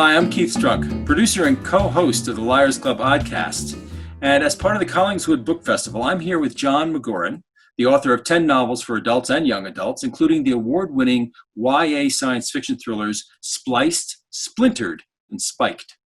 Hi, I'm Keith Strunk, producer and co-host of the Liars Club podcast. And as part of the Collingswood Book Festival, I'm here with Jon McGoran, the author of 10 novels for adults and young adults, including the award-winning YA science fiction thrillers Spliced, Splintered, and Spiked,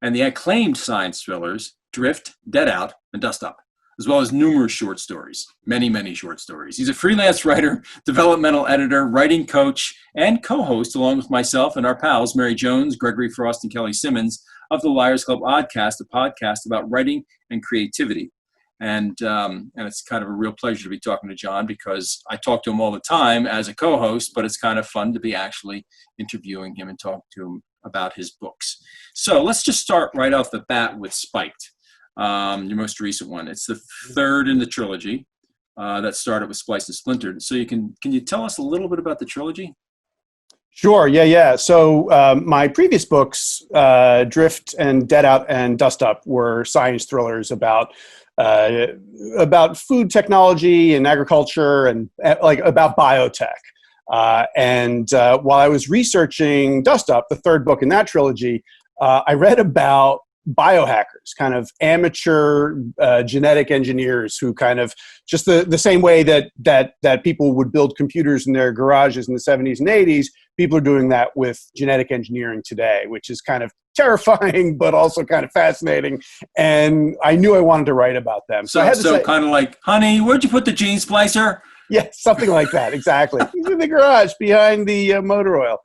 and the acclaimed science thrillers Drift, Deadout, and Dust Up, as well as numerous short stories, many short stories. He's a freelance writer, developmental editor, writing coach, and co-host, along with myself and our pals, Mary Jones, Gregory Frost, and Kelly Simmons, of the Liars Club Oddcast, a podcast about writing and creativity. And it's kind of a real pleasure to be talking to Jon, because I talk to him all the time as a co-host, but it's kind of fun to be actually interviewing him and talking to him about his books. So let's just start right off the bat with Spiked. Your most recent one. It's the third in the trilogy that started with Spliced and Splintered. So can you tell us a little bit about the trilogy? Sure. Yeah. So my previous books, Drift and Deadout and Dust Up, were science thrillers about food technology and agriculture and about biotech. And while I was researching Dust Up, the third book in that trilogy, I read about biohackers, kind of amateur genetic engineers who kind of just the same way that people would build computers in their garages in the 70s and 80s, people are doing that with genetic engineering today, which is kind of terrifying, but also kind of fascinating. And I knew I wanted to write about them. So I had to say, kind of like, honey, where'd you put the gene splicer? Yeah, something like that. Exactly. He's in the garage behind the motor oil.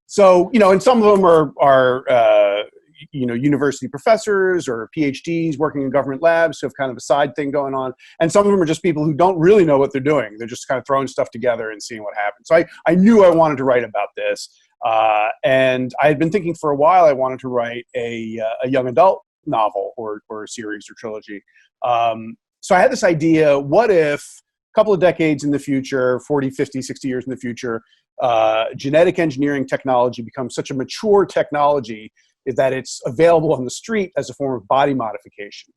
So, and some of them are university professors or PhDs working in government labs who have kind of a side thing going on. And some of them are just people who don't really know what they're doing. They're just kind of throwing stuff together and seeing what happens. So I knew I wanted to write about this. And I had been thinking for a while I wanted to write a young adult novel or a series or trilogy. So I had this idea, what if a couple of decades in the future, 40, 50, 60 years in the future, genetic engineering technology becomes such a mature technology that it's available on the street as a form of body modification.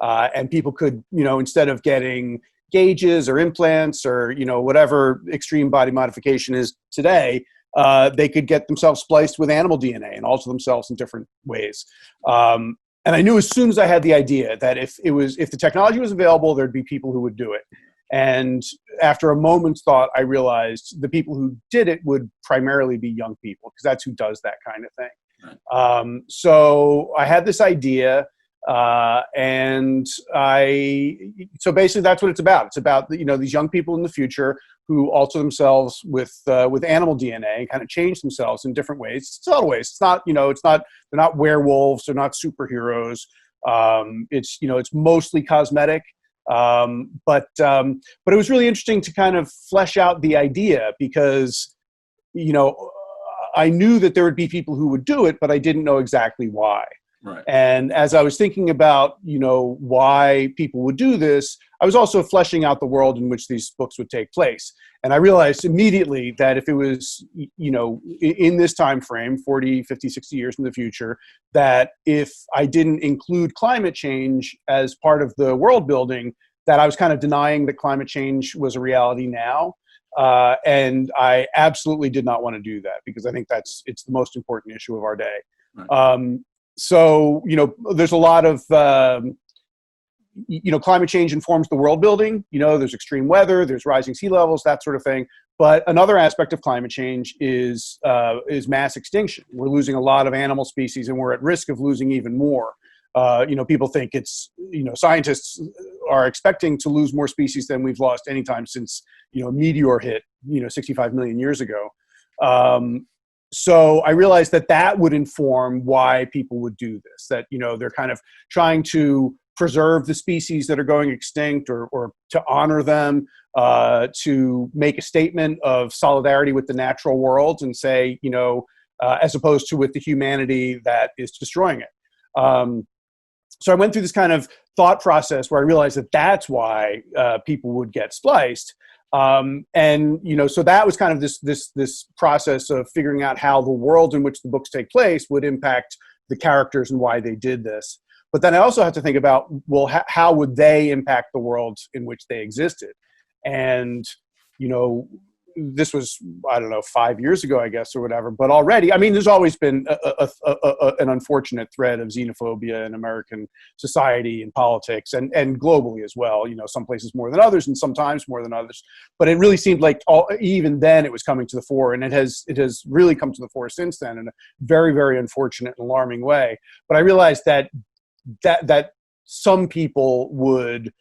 And people could, instead of getting gauges or implants or, whatever extreme body modification is today, they could get themselves spliced with animal DNA and alter themselves in different ways. And I knew as soon as I had the idea that if the technology was available, there'd be people who would do it. And after a moment's thought, I realized the people who did it would primarily be young people, because that's who does that kind of thing. Right. So I had this idea, so basically that's what it's about. It's about, these young people in the future who alter themselves with animal DNA and kind of change themselves in different ways, subtle ways. It's not, they're not werewolves, they're not superheroes. It's mostly cosmetic. But it was really interesting to kind of flesh out the idea, because, I knew that there would be people who would do it, but I didn't know exactly why. Right. And as I was thinking about, why people would do this, I was also fleshing out the world in which these books would take place. And I realized immediately that if it was, in this time frame, 40, 50, 60 years in the future, that if I didn't include climate change as part of the world building, that I was kind of denying that climate change was a reality now. And I absolutely did not want to do that, because I think it's the most important issue of our day. Right. So, there's a lot of, climate change informs the world building. There's extreme weather, there's rising sea levels, that sort of thing. But another aspect of climate change is mass extinction. We're losing a lot of animal species, and we're at risk of losing even more. People think scientists are expecting to lose more species than we've lost anytime since, a meteor hit, 65 million years ago. So I realized that would inform why people would do this, that, they're kind of trying to preserve the species that are going extinct, or to honor them, to make a statement of solidarity with the natural world and say, as opposed to with the humanity that is destroying it. So I went through this kind of thought process where I realized that that's why people would get spliced. So that was kind of this process of figuring out how the world in which the books take place would impact the characters and why they did this. But then I also have to think about, well, how would they impact the world in which they existed? And, this was, I don't know, 5 years ago, I guess, or whatever. But already, I mean, there's always been an unfortunate thread of xenophobia in American society and politics, and globally as well. You know, some places more than others, and sometimes more than others. But it really seemed like even then it was coming to the fore, and it has really come to the fore since then in a very, very unfortunate and alarming way. But I realized that some people would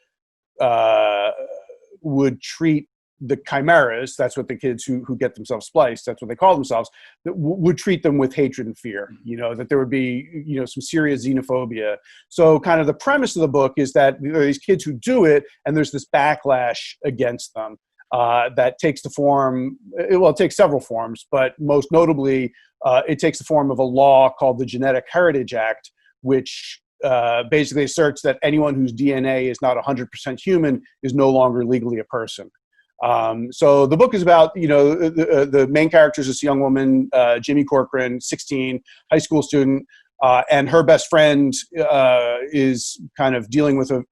treat the chimeras, that's what the kids who get themselves spliced, that's what they call themselves, that would treat them with hatred and fear, you know, that there would be, you know, some serious xenophobia. So kind of the premise of the book is that there are these kids who do it, and there's this backlash against them that takes the form, well, it takes several forms, but most notably, it takes the form of a law called the Genetic Heritage Act, which basically asserts that anyone whose DNA is not 100% human is no longer legally a person. So the book is about, you know, the main character is this young woman, Jimmy Corcoran, 16, high school student, and her best friend is kind of dealing with a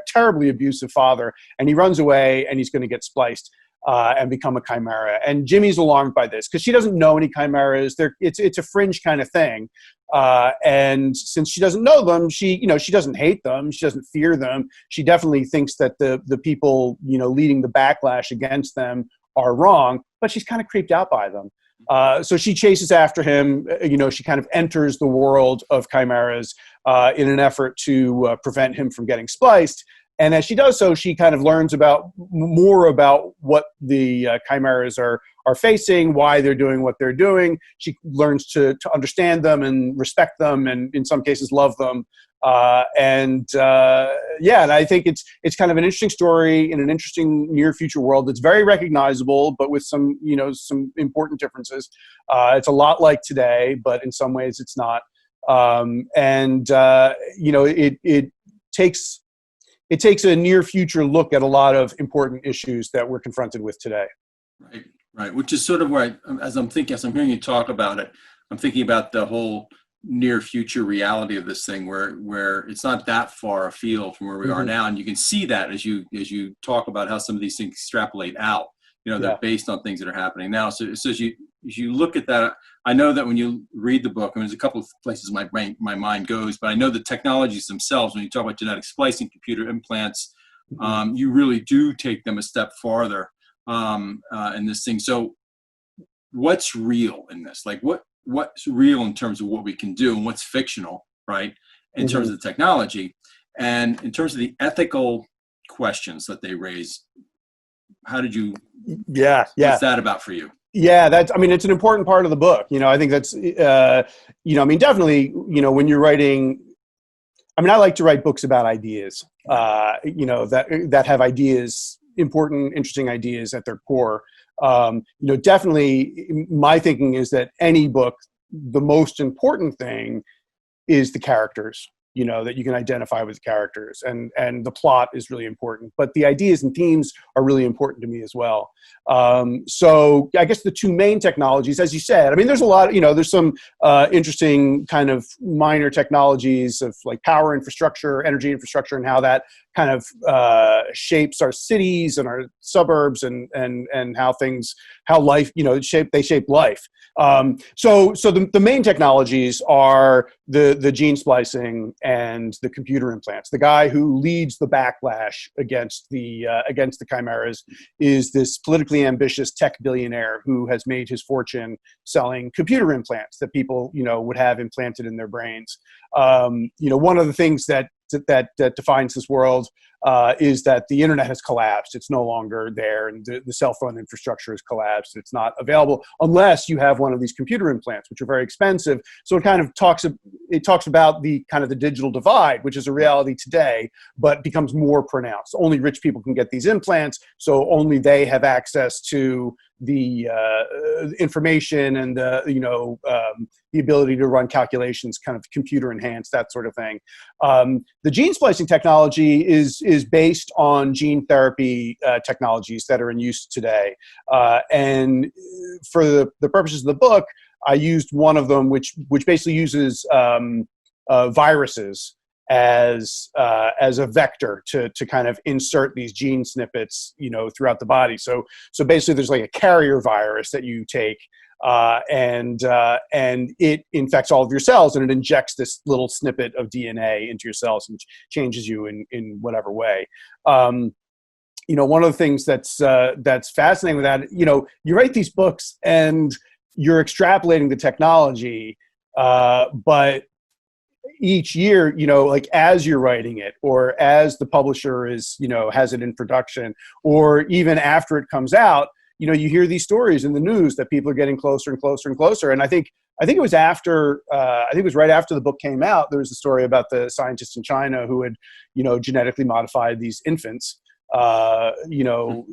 terribly abusive father, and he runs away, and he's going to get spliced and become a chimera. And Jimmy's alarmed by this because she doesn't know any chimeras. It's a fringe kind of thing. And since she doesn't know them, she doesn't hate them. She doesn't fear them. She definitely thinks that the people, you know, leading the backlash against them are wrong, but she's kind of creeped out by them. So she chases after him. You know, she kind of enters the world of chimeras in an effort to prevent him from getting spliced. And as she does so, she kind of learns more about what the chimeras are facing, why they're doing what they're doing. She learns to understand them and respect them, and in some cases love them. And I think it's kind of an interesting story in an interesting near future world that's very recognizable, but with some important differences. It's a lot like today, but in some ways it's not. It takes a near future look at a lot of important issues that we're confronted with today. Right. Which is sort of where as I'm hearing you talk about it, I'm thinking about the whole near future reality of this thing where it's not that far afield from where we are now. And you can see that as you talk about how some of these things extrapolate out, you know, they're based on things that are happening now. So as you look at that, I know that when you read the book, I mean, there's a couple of places my mind goes, but I know the technologies themselves, when you talk about genetic splicing, computer implants, you really do take them a step farther in this thing. So what's real in this? Like what's real in terms of what we can do, and what's fictional, right? In terms of the technology, and in terms of the ethical questions that they raise, how did you, what's that about for you? Yeah, it's an important part of the book. You know, I think that's, definitely, you know, when you're writing, I like to write books about ideas, that have ideas, important, interesting ideas at their core. Definitely my thinking is that any book, the most important thing is the characters, you know, that you can identify with the characters, and the plot is really important, but the ideas and themes are really important to me as well. So I guess the two main technologies, as you said, I mean, there's a lot, you know, there's some interesting kind of minor technologies of like power infrastructure, energy infrastructure, and how that kind of shapes our cities and our suburbs, and how life, you know, they shape life. So the main technologies are the gene splicing and the computer implants. The guy who leads the backlash against the chimeras is this politically ambitious tech billionaire who has made his fortune selling computer implants that people, you know, would have implanted in their brains. One of the things that defines this world is that the internet has collapsed. It's no longer there, and the cell phone infrastructure has collapsed. It's not available unless you have one of these computer implants, which are very expensive. So it kind of talks about the kind of the digital divide, which is a reality today, but becomes more pronounced. Only rich people can get these implants, so only they have access to the information and the ability to run calculations, kind of computer enhanced, that sort of thing. The gene splicing technology is based on gene therapy technologies that are in use today. And for the purposes of the book, I used one of them, which basically uses viruses as a vector to kind of insert these gene snippets, throughout the body. So basically, there's like a carrier virus that you take, and it infects all of your cells, and it injects this little snippet of DNA into your cells and changes you in whatever way. One of the things that's fascinating with that, you write these books and you're extrapolating the technology, but each year, like as you're writing it, or as the publisher has it in production, or even after it comes out, you hear these stories in the news that people are getting closer and closer and closer. And I think it was right after the book came out, there was a story about the scientists in China who had, genetically modified these infants,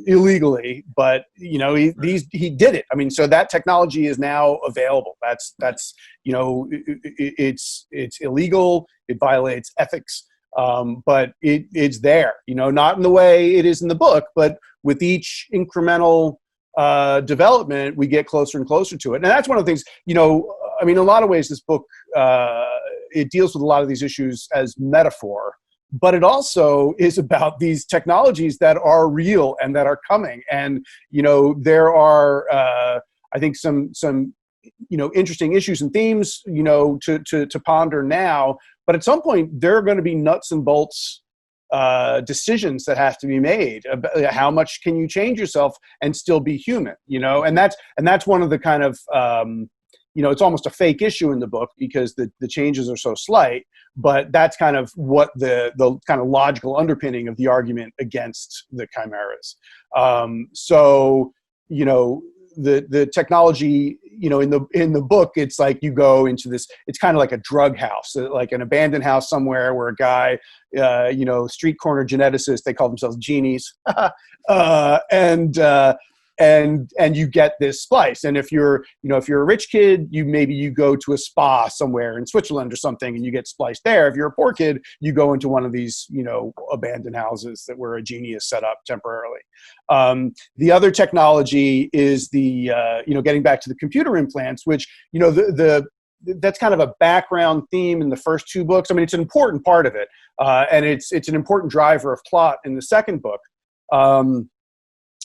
illegally, but he did it. I mean, so that technology is now available. That's it's illegal. It violates ethics, but it's there. Not in the way it is in the book, but with each incremental development, we get closer and closer to it. And that's one of the things. In a lot of ways, this book it deals with a lot of these issues as metaphor. But it also is about these technologies that are real and that are coming. And, there are, I think, some interesting issues and themes, to ponder now. But at some point, there are going to be nuts and bolts decisions that have to be made about how much can you change yourself and still be human, and that's one of the kind of, it's almost a fake issue in the book because the changes are so slight, but that's kind of what the kind of logical underpinning of the argument against the chimeras. The technology, in the book, it's like you go into this, it's kind of like a drug house, like an abandoned house somewhere where a guy, street corner geneticist, they call themselves genies, and you get this splice. And if you're a rich kid, you go to a spa somewhere in Switzerland or something and you get spliced there. If you're a poor kid, you go into one of these, abandoned houses where a genie is set up temporarily. The other technology is the, getting back to the computer implants, which, that's kind of a background theme in the first two books. I mean, it's an important part of it. And it's an important driver of plot in the second book.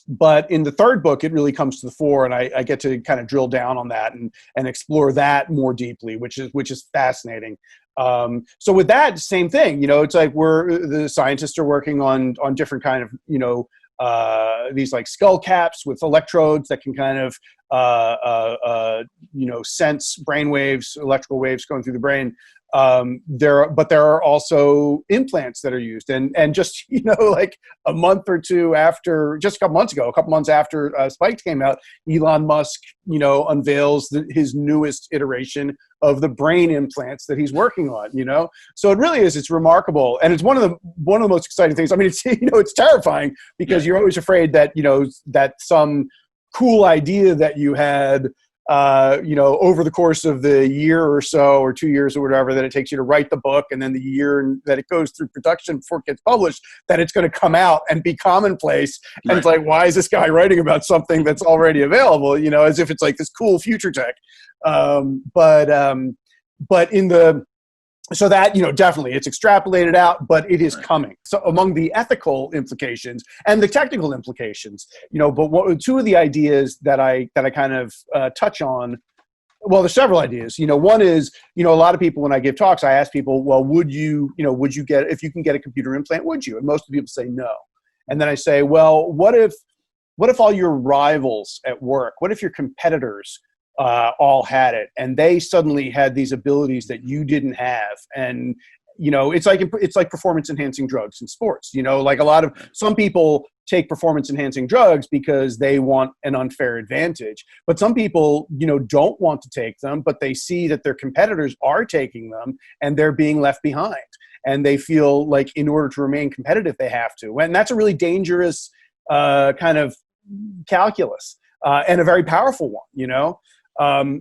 But in the third book, it really comes to the fore, and I get to kind of drill down on that and explore that more deeply, which is fascinating. So with that, same thing. It's like the scientists are working on different kind of these like skull caps with electrodes that can kind of sense brain waves, electrical waves going through the brain. There are also implants that are used, and just like a month or two after, just a couple months after Spiked came out, Elon Musk unveils his newest iteration of the brain implants that he's working on. So it really is, it's remarkable, and it's one of the most exciting things. I mean, it's it's terrifying because you're always afraid that that some cool idea that you had over the course of the year or so, or 2 years or whatever, that it takes you to write the book, and then the year that it goes through production before it gets published, that it's going to come out and be commonplace. And Right. It's like, why is this guy writing about something that's already available? As if it's like this cool future tech. But in the, so that, definitely it's extrapolated out, but it is Right. coming. So among the ethical implications and the technical implications, but two of the ideas that I kind of touch on, well, there's several ideas. One is, a lot of people, when I give talks, I ask people, well, would you get, if you can get a computer implant, would you? And most of the people say no. And then I say, well, what if all your rivals at work, what if your competitors all had it, and they suddenly had these abilities that you didn't have? And it's like performance enhancing drugs in sports. Like some people take performance enhancing drugs because they want an unfair advantage, but some people don't want to take them, but they see that their competitors are taking them and they're being left behind, and they feel like in order to remain competitive they have to. And that's a really dangerous kind of calculus, and a very powerful one.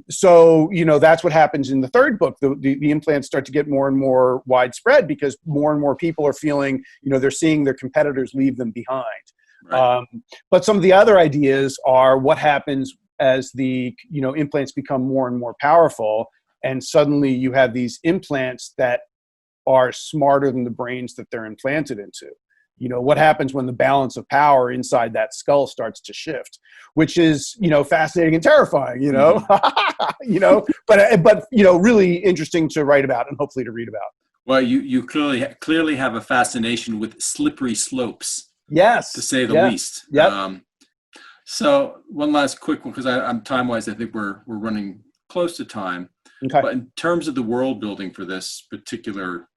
So that's what happens in the third book. The implants start to get more and more widespread because more and more people are feeling, they're seeing their competitors leave them behind. Right. But some of the other ideas are what happens as the, implants become more and more powerful, and suddenly you have these implants that are smarter than the brains that they're implanted into. You know, what happens when the balance of power inside that skull starts to shift, which is, you know, fascinating and terrifying, you know, you know, but, you know, really interesting to write about and hopefully to read about. Well, you clearly have a fascination with slippery slopes. Yes. To say the least. Yep. So one last quick one, because I'm time-wise, I think we're running close to time. Okay. But in terms of the world building for this particular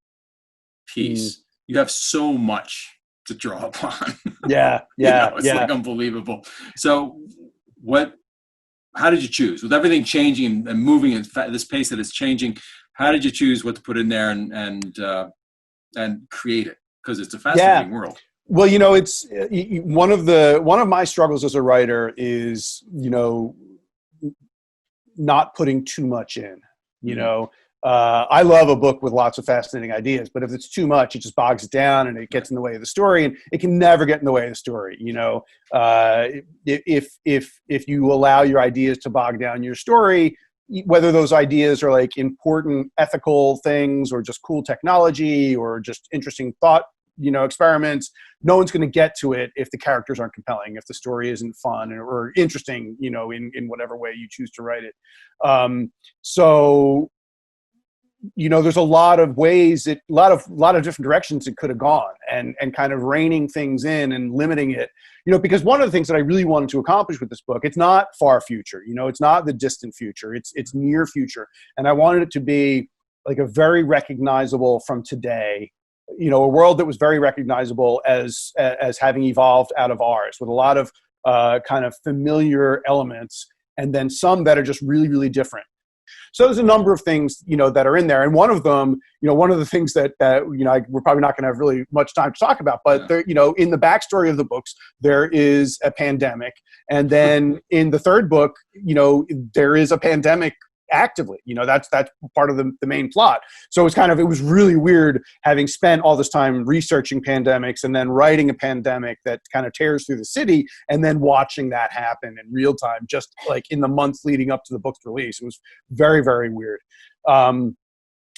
piece, you have so much to draw upon. Yeah. It's like unbelievable. So how did you choose? With everything changing and moving at this pace that it's changing, how did you choose what to put in there and create it? Because it's a fascinating world. Well, you know, it's one of my struggles as a writer is, you know, not putting too much in, you know. I love a book with lots of fascinating ideas, but if it's too much, it just bogs it down and it gets in the way of the story, and it can never get in the way of the story. You know, if you allow your ideas to bog down your story, whether those ideas are like important ethical things or just cool technology or just interesting thought, you know, experiments, no one's going to get to it if the characters aren't compelling, if the story isn't fun or interesting, you know, in whatever way you choose to write it. So, you know, there's a lot of ways, a lot of different directions it could have gone, and kind of reining things in and limiting it, you know, because one of the things that I really wanted to accomplish with this book, it's not far future, you know, it's not the distant future, it's near future. And I wanted it to be like a very recognizable from today, you know, a world that was very recognizable as having evolved out of ours, with a lot of kind of familiar elements, and then some that are just really, really different. So there's a number of things, you know, that are in there. And one of them, you know, one of the things that you know, we're probably not going to have really much time to talk about, but there, you know, in the backstory of the books, there is a pandemic. And then in the third book, you know, there is a pandemic actively, you know, that's part of the main plot. So it was really weird having spent all this time researching pandemics and then writing a pandemic that kind of tears through the city, and then watching that happen in real time, just like in the months leading up to the book's release. It was very, very weird.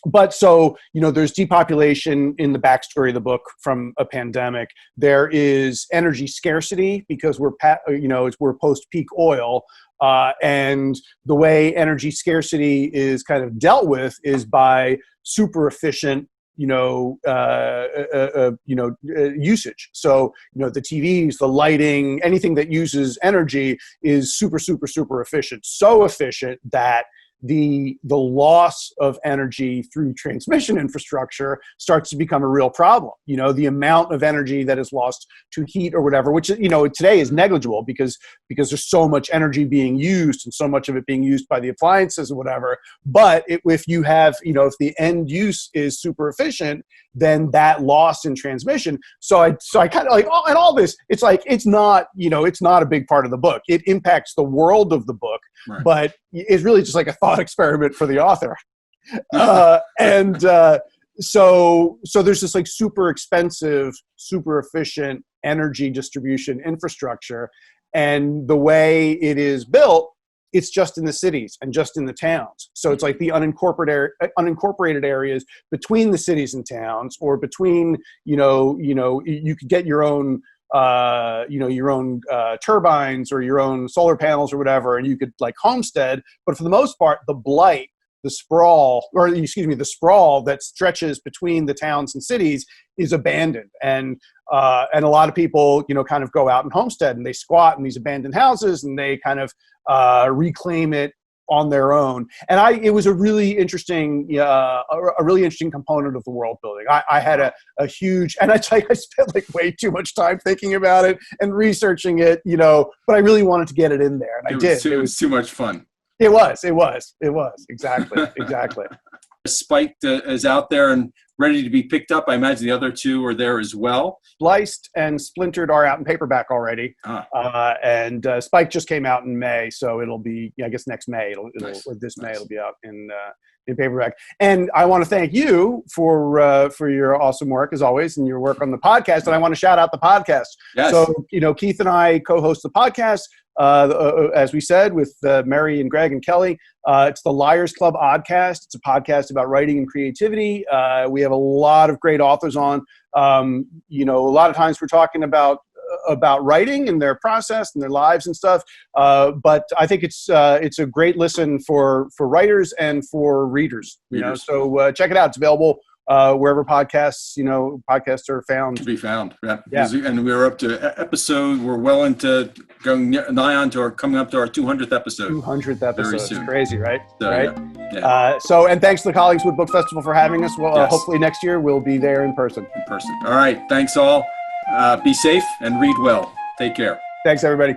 But so, you know, there's depopulation in the backstory of the book from a pandemic. There is energy scarcity because we're post-peak oil. And the way energy scarcity is kind of dealt with is by super efficient, usage. So, you know, the TVs, the lighting, anything that uses energy is super, super, super efficient. So efficient that the loss of energy through transmission infrastructure starts to become a real problem. You know, the amount of energy that is lost to heat or whatever, which, you know, today is negligible because there's so much energy being used and so much of it being used by the appliances or whatever. But if you have, you know, if the end use is super efficient, then that loss in transmission. So I kind of like, and all this, it's like, it's not, you know, it's not a big part of the book. It impacts the world of the book, right, but it's really just like a thought experiment for the author. So there's this like super expensive, super efficient energy distribution infrastructure. And the way it is built, it's just in the cities and just in the towns. So it's like the unincorporated areas between the cities and towns, or between, you could get your own, turbines or your own solar panels or whatever, and you could like homestead. But for the most part, the sprawl that stretches between the towns and cities is abandoned. And a lot of people, you know, kind of go out and homestead, and they squat in these abandoned houses, and they kind of reclaim it on their own. And it was a really interesting, component of the world building. I had a huge, and I spent like way too much time thinking about it and researching it, you know, but I really wanted to get it in there, and I did. It was too much fun. It was exactly. Spiked is out there and ready to be picked up. I imagine the other two are there as well. Spliced and Splintered are out in paperback already. And Spike just came out in May, so it'll be, I guess, next May. Nice. May it'll be out in paperback. And I want to thank you for your awesome work as always, and your work on the podcast. And I want to shout out the podcast. Yes. So, you know, Keith and I co-host the podcast. as we said, with Mary and Greg and Kelly. It's the Liars Club Oddcast. It's a podcast about writing and creativity. We have a lot of great authors on. A lot of times we're talking about writing and their process and their lives and stuff. But I think it's a great listen for writers and for readers. So check it out. It's available wherever podcasts are found. To be found. Yeah. And we're up to episode. We're well into coming up to our 200th episode. 200th episode. Very soon. It's crazy, right? So, right. Yeah. And thanks to the Collingswood Book Festival for having us. Well, hopefully next year we'll be there in person. All right. Thanks all. Be safe and read well. Take care. Thanks, everybody.